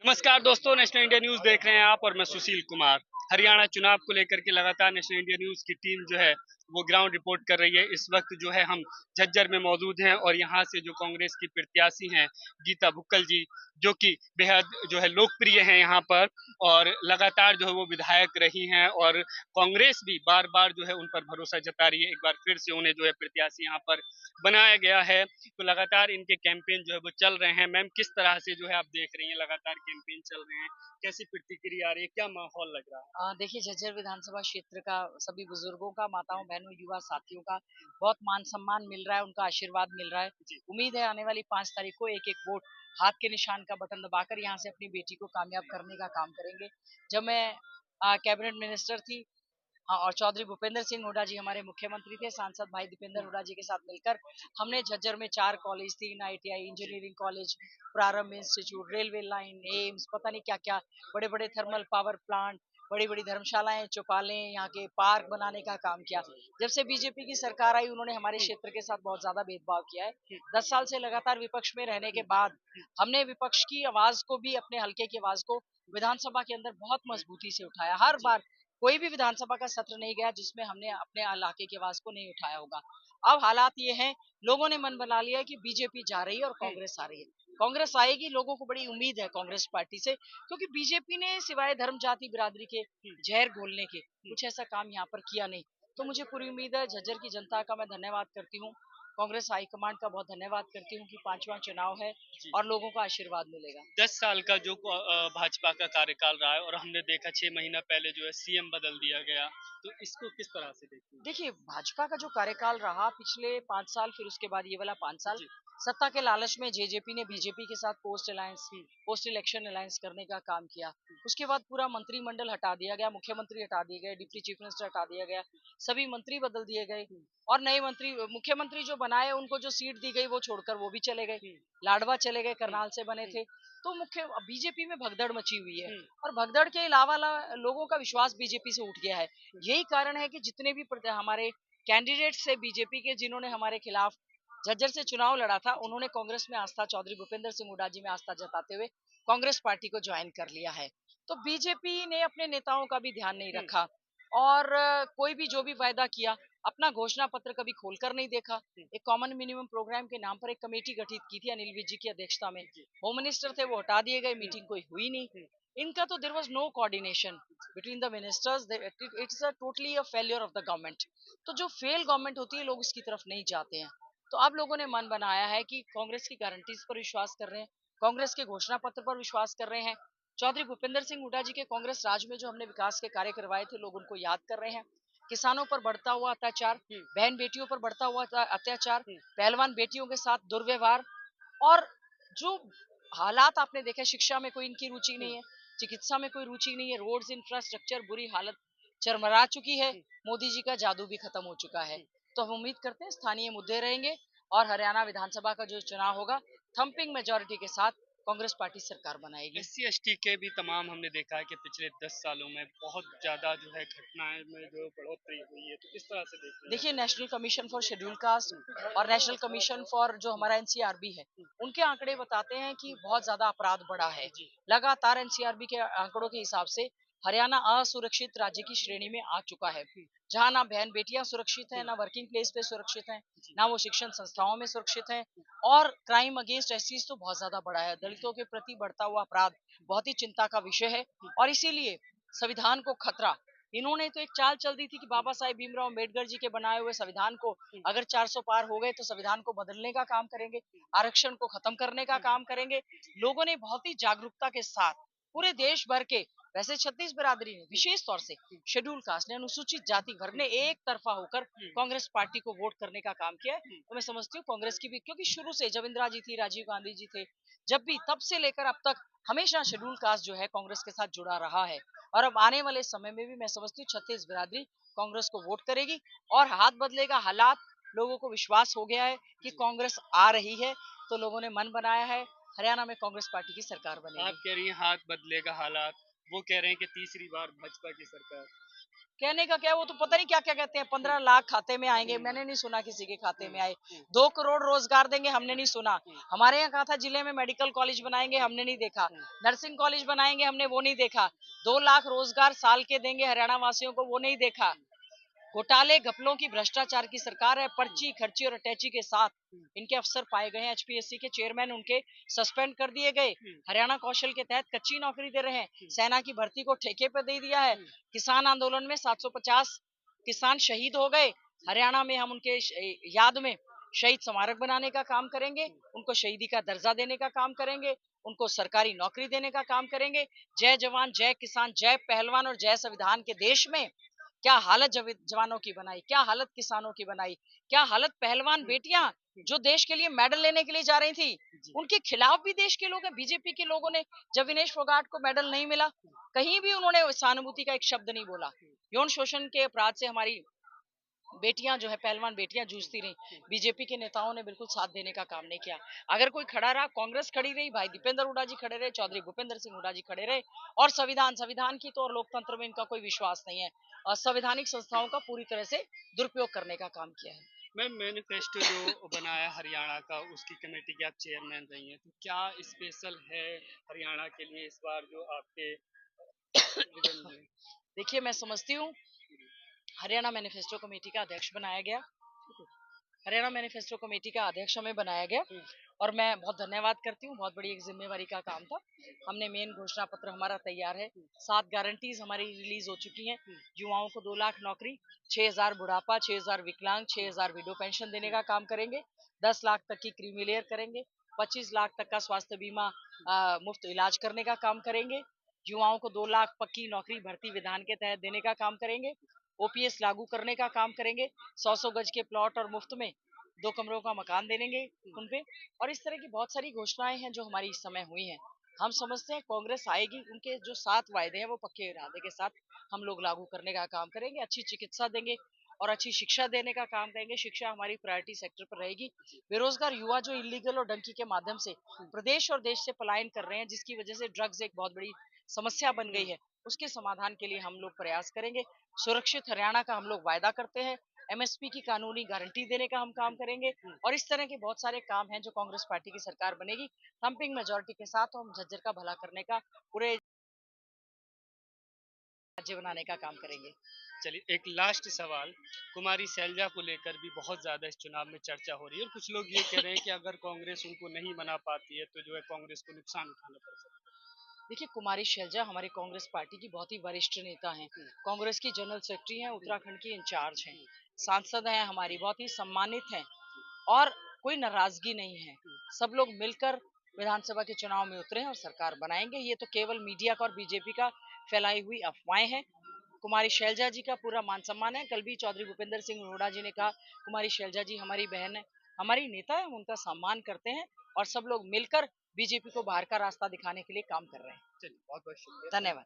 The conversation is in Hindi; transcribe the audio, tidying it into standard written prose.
नमस्कार दोस्तों, नेशनल इंडिया न्यूज देख रहे हैं आप और मैं सुशील कुमार। हरियाणा चुनाव को लेकर के लगातार नेशनल इंडिया न्यूज की टीम जो है वो ग्राउंड रिपोर्ट कर रही है। इस वक्त जो है हम झज्जर में मौजूद हैं और यहाँ से जो कांग्रेस की प्रत्याशी हैं गीता भुक्कल जी, जो कि बेहद जो है लोकप्रिय हैं यहाँ पर और लगातार जो है वो विधायक रही हैं और कांग्रेस भी बार बार जो है उन पर भरोसा जता रही है। एक बार फिर से उन्हें जो है प्रत्याशी यहाँ पर बनाया गया है, तो लगातार इनके कैंपेन जो है वो चल रहे हैं। मैम, किस तरह से जो है आप देख रही हैं, लगातार कैंपेन चल रहे हैं, कैसी प्रतिक्रिया आ रही है, क्या माहौल लग रहा है? देखिए झज्जर विधानसभा क्षेत्र का सभी बुजुर्गों का, माताओं बहनों, युवा साथियों का बहुत मान सम्मान मिल रहा है, उनका आशीर्वाद मिल रहा है। जी। उम्मीद है आने वाली 5 तारीख को एक-एक वोट हाथ के निशान का बटन दबाकर यहाँ से अपनी बेटी को कामयाब करने का काम करेंगे। जब मैं कैबिनेट मिनिस्टर थी, हाँ, और चौधरी भूपेंद्र सिंह हुड्डा जी हमारे मुख्यमंत्री थे, सांसद भाई दीपेंद्र हुड्डा जी के साथ मिलकर हमने झज्जर में 4 कॉलेज, 3 आईटीआई, इंजीनियरिंग कॉलेज, प्रारंभ इंस्टीट्यूट, रेलवे लाइन, एम्स, पता नहीं क्या-क्या, बड़े-बड़े थर्मल पावर प्लांट, बड़ी-बड़ी धर्मशालाएं, चौपालें, यहाँ के पार्क बनाने का काम किया। जब से बीजेपी की सरकार आई, उन्होंने हमारे क्षेत्र के साथ बहुत ज्यादा भेदभाव किया है। 10 साल से लगातार विपक्ष में रहने के बाद हमने विपक्ष की आवाज को भी, अपने हल्के की आवाज को विधानसभा के अंदर बहुत मजबूती से उठाया। हर बार कोई भी विधानसभा का सत्र नहीं गया जिसमें हमने अपने इलाके की आवाज को नहीं उठाया होगा। अब हालात ये हैं, लोगों ने मन बना लिया है कि बीजेपी जा रही है और कांग्रेस आ रही है। कांग्रेस आएगी, लोगों को बड़ी उम्मीद है कांग्रेस पार्टी से, क्योंकि बीजेपी ने सिवाय धर्म जाति बिरादरी के जहर घोलने के कुछ ऐसा काम यहाँ पर किया नहीं। तो मुझे पूरी उम्मीद है, झज्जर की जनता का मैं धन्यवाद करती हूँ, कांग्रेस हाईकमांड का बहुत धन्यवाद करती हूँ कि 5वां चुनाव है जी। और लोगों का आशीर्वाद मिलेगा। 10 साल का जो भाजपा का कार्यकाल रहा है और हमने देखा 6 महीना पहले जो है सीएम बदल दिया गया, तो इसको किस तरह से देखते हैं? देखिए, भाजपा का जो कार्यकाल रहा पिछले 5 साल, फिर उसके बाद ये वाला 5 साल, जी। सत्ता के लालच में जेजेपी ने बीजेपी के साथ पोस्ट इलेक्शन अलायंस करने का काम किया। उसके बाद पूरा मंत्रिमंडल हटा दिया गया, मुख्यमंत्री हटा दिए गए, डिप्टी चीफ मिनिस्टर हटा दिया गया, सभी मंत्री बदल दिए गए और नए मंत्री मुख्यमंत्री जो बनाए उनको जो सीट दी गई वो छोड़कर वो भी चले गए। लाडवा चले गए, करनाल से बने थे। तो मुख्य बीजेपी में भगदड़ मची हुई है और भगदड़ के अलावा लोगों का विश्वास बीजेपी से उठ गया है। यही कारण है कि जितने भी हमारे कैंडिडेट्स थे बीजेपी के, जिन्होंने हमारे खिलाफ झज्जर से चुनाव लड़ा था, उन्होंने कांग्रेस में आस्था, चौधरी भूपेंद्र सिंह हुड्डा जी में आस्था जताते हुए कांग्रेस पार्टी को ज्वाइन कर लिया है। तो बीजेपी ने अपने नेताओं का भी ध्यान नहीं रखा और कोई भी जो भी वायदा किया, अपना घोषणा पत्र कभी खोलकर नहीं देखा। एक कॉमन मिनिमम प्रोग्राम के नाम पर एक कमेटी गठित की थी अनिल विज जी की अध्यक्षता में, होम मिनिस्टर थे वो हटा दिए गए, मीटिंग कोई हुई नहीं। इनका तो there was no coordination between the ministers, it's a totally a failure of the government. तो जो फेल गवर्नमेंट होती है, लोग उसकी तरफ नहीं जाते हैं। तो अब लोगों ने मन बनाया है कि कांग्रेस की गारंटीज पर विश्वास कर रहे हैं, कांग्रेस के घोषणा पत्र पर विश्वास कर रहे हैं। चौधरी भूपेंद्र सिंह हुड्डा जी के कांग्रेस राज में जो हमने विकास के कार्य करवाए थे, लोग उनको याद कर रहे हैं। किसानों पर बढ़ता हुआ अत्याचार, बहन बेटियों पर बढ़ता हुआ अत्याचार, पहलवान बेटियों के साथ दुर्व्यवहार और जो हालात आपने देखे, शिक्षा में कोई इनकी रुचि नहीं है, चिकित्सा में कोई रुचि नहीं है, रोड्स इंफ्रास्ट्रक्चर बुरी हालत चरमरा चुकी है, मोदी जी का जादू भी खत्म हो चुका है। तो हम उम्मीद करते हैं स्थानीय मुद्दे रहेंगे और हरियाणा विधानसभा का जो चुनाव होगा, थंपिंग मेजोरिटी के साथ कांग्रेस पार्टी सरकार बनाएगी। एससी एसटी के भी तमाम हमने देखा है कि पिछले 10 सालों में बहुत ज्यादा जो है घटनाएं में जो बढ़ोतरी हुई है, तो किस तरह से देखते देखिए, हैं? National commission for schedule caste और नेशनल कमीशन फॉर जो हमारा एनसीआरबी है, उनके आंकड़े बताते हैं कि बहुत ज्यादा अपराध बढ़ा है। लगातार एनसीआरबी के आंकड़ों के हिसाब से हरियाणा असुरक्षित राज्य की श्रेणी में आ चुका है, जहां ना बहन बेटियां सुरक्षित हैं, ना वर्किंग प्लेस पे सुरक्षित हैं, ना वो शिक्षण संस्थाओं में सुरक्षित हैं और क्राइम अगेंस्ट एससीज तो बहुत ज्यादा बढ़ा है। दलितों के प्रति बढ़ता हुआ अपराध बहुत ही चिंता का विषय है और इसीलिए संविधान को खतरा। इन्होंने तो एक चाल चल दी थी कि बाबा साहेब भीमराव अम्बेडकर जी के बनाए हुए संविधान को अगर 400 पार हो गए तो संविधान को बदलने का काम करेंगे, आरक्षण को खत्म करने का काम करेंगे। लोगों ने बहुत ही जागरूकता के साथ पूरे देश भर के, वैसे 36 बिरादरी ने विशेष तौर से शेड्यूल कास्ट ने, अनुसूचित जाति वर्ग ने एक तरफा होकर कांग्रेस पार्टी को वोट करने का काम किया है। तो मैं समझती हूँ कांग्रेस की भी, क्योंकि शुरू से जब इंदिरा जी थी, राजीव गांधी जी थे, जब भी, तब से लेकर अब तक हमेशा शेड्यूल कास्ट जो है कांग्रेस के साथ जुड़ा रहा है और अब आने वाले समय में भी मैं समझती हूँ 36 बिरादरी कांग्रेस को वोट करेगी और हाथ बदलेगा। हालात, लोगों को विश्वास हो गया है कि कांग्रेस आ रही है, तो लोगों ने मन बनाया है, हरियाणा में कांग्रेस पार्टी की सरकार आप बनेगी। कह रही हैं हाथ बदलेगा हालात, वो कह रहे हैं कि तीसरी बार भाजपा की सरकार। कहने का क्या है, वो तो पता नहीं क्या क्या कहते हैं, 15 लाख खाते में आएंगे, मैंने नहीं सुना किसी के खाते में आए। 2 करोड़ रोजगार देंगे, हमने नहीं सुना। हमारे यहाँ कहा था जिले में मेडिकल कॉलेज बनाएंगे, हमने नहीं देखा। नर्सिंग कॉलेज बनाएंगे, हमने वो नहीं देखा। 2 लाख रोजगार साल के देंगे हरियाणा वासियों को, वो नहीं देखा। घोटाले घपलों की भ्रष्टाचार की सरकार है। पर्ची खर्ची और अटैची के साथ इनके अफसर पाए गए हैं। एचपीएससी के चेयरमैन उनके सस्पेंड कर दिए गए। हरियाणा कौशल के तहत कच्ची नौकरी दे रहे हैं। सेना की भर्ती को ठेके पर दे दिया है। किसान आंदोलन में 750 किसान शहीद हो गए। हरियाणा में हम उनके याद में शहीद स्मारक बनाने का काम करेंगे, उनको शहीदी का दर्जा देने का काम करेंगे, उनको सरकारी नौकरी देने का काम करेंगे। जय जवान, जय किसान, जय पहलवान और जय संविधान के देश में क्या हालत जवानों की बनाई, क्या हालत किसानों की बनाई, क्या हालत पहलवान बेटियां जो देश के लिए मेडल लेने के लिए जा रही थी, उनके खिलाफ भी देश के लोग हैं। बीजेपी के लोगों ने, जब विनेश फोगाट को मेडल नहीं मिला, कहीं भी उन्होंने सहानुभूति का एक शब्द नहीं बोला। यौन शोषण के अपराध से हमारी बेटियां जो है, पहलवान बेटियां जूझती रही। बीजेपी के नेताओं ने बिल्कुल साथ देने का काम नहीं किया। अगर कोई खड़ा रहा, कांग्रेस खड़ी रही, भाई दीपेंद्र हुड्डा जी खड़े रहे, चौधरी भूपेंद्र सिंह हुड्डा जी खड़े रहे। और संविधान की तो और लोकतंत्र में इनका कोई विश्वास नहीं है, और संवैधानिक संस्थाओं का पूरी तरह से दुरुपयोग करने का काम किया है। मैम, मैनिफेस्टो जो बनाया हरियाणा का, उसकी कमेटी के आप चेयरमैन रही हैं, तो क्या स्पेशल है हरियाणा के लिए इस बार जो आपके देखिए, मैं समझती हूँ हरियाणा मैनिफेस्टो कमेटी का अध्यक्ष बनाया गया। हरियाणा मैनिफेस्टो कमेटी का अध्यक्ष हमें बनाया गया और मैं बहुत धन्यवाद करती हूँ। बहुत बड़ी एक जिम्मेवारी का काम था। हमने मेन घोषणा पत्र हमारा तैयार है। 7 गारंटीज हमारी रिलीज हो चुकी हैं। युवाओं को 2 लाख नौकरी, 6000 बुढ़ापा, 6000 विकलांग, 6000 विडो पेंशन देने का काम करेंगे। 10 लाख तक की क्रीमी लेयर करेंगे। 25 लाख तक का स्वास्थ्य बीमा मुफ्त इलाज करने का काम करेंगे। युवाओं को 2 लाख पक्की नौकरी भर्ती विधान के तहत देने का काम करेंगे। ओपीएस लागू करने का काम करेंगे। 100 गज के प्लॉट और मुफ्त में 2 कमरों का मकान देंगे उनपे। और इस तरह की बहुत सारी घोषणाएं हैं जो हमारी इस समय हुई हैं। हम समझते हैं कांग्रेस आएगी, उनके जो 7 वायदे हैं वो पक्के इरादे के साथ हम लोग लागू करने का काम करेंगे। अच्छी चिकित्सा देंगे और अच्छी शिक्षा देने का काम करेंगे। शिक्षा हमारी प्रायोरिटी सेक्टर पर रहेगी। बेरोजगार युवा जो इलीगल और डंकी के माध्यम से प्रदेश और देश से पलायन कर रहे हैं, जिसकी वजह से ड्रग्स एक बहुत बड़ी समस्या बन गई है, उसके समाधान के लिए हम लोग प्रयास करेंगे। सुरक्षित हरियाणा का हम लोग वायदा करते हैं। एमएसपी की कानूनी गारंटी देने का हम काम करेंगे। और इस तरह के बहुत सारे काम हैं जो कांग्रेस पार्टी की सरकार बनेगी थम्पिंग मेजोरिटी के साथ, हम झज्जर का भला करने का, पूरे राज्य बनाने का काम करेंगे। चलिए, एक लास्ट सवाल, कुमारी शैलजा को लेकर भी बहुत ज्यादा इस चुनाव में चर्चा हो रही है और कुछ लोग ये कह रहे हैं कि अगर कांग्रेस उनको नहीं बना पाती है तो जो है कांग्रेस को नुकसान उठाना पड़ सकता है। देखिए, कुमारी शैलजा हमारी कांग्रेस पार्टी की बहुत ही वरिष्ठ नेता हैं। कांग्रेस की जनरल सेक्रेटरी हैं, उत्तराखंड की इंचार्ज हैं, सांसद हैं, हमारी बहुत ही सम्मानित हैं और कोई नाराजगी नहीं है। सब लोग मिलकर विधानसभा के चुनाव में उतरे हैं और सरकार बनाएंगे। ये तो केवल मीडिया का और बीजेपी का फैलाई हुई अफवाहें हैं। कुमारी शैलजा जी का पूरा मान सम्मान है। कल भी चौधरी भूपेंद्र सिंह हुड्डा जी ने कहा कुमारी शैलजा जी हमारी बहन है, हमारी नेता है, हम उनका सम्मान करते हैं और सब लोग मिलकर बीजेपी को बाहर का रास्ता दिखाने के लिए काम कर रहे हैं। चलिए, बहुत बहुत शुक्रिया। धन्यवाद।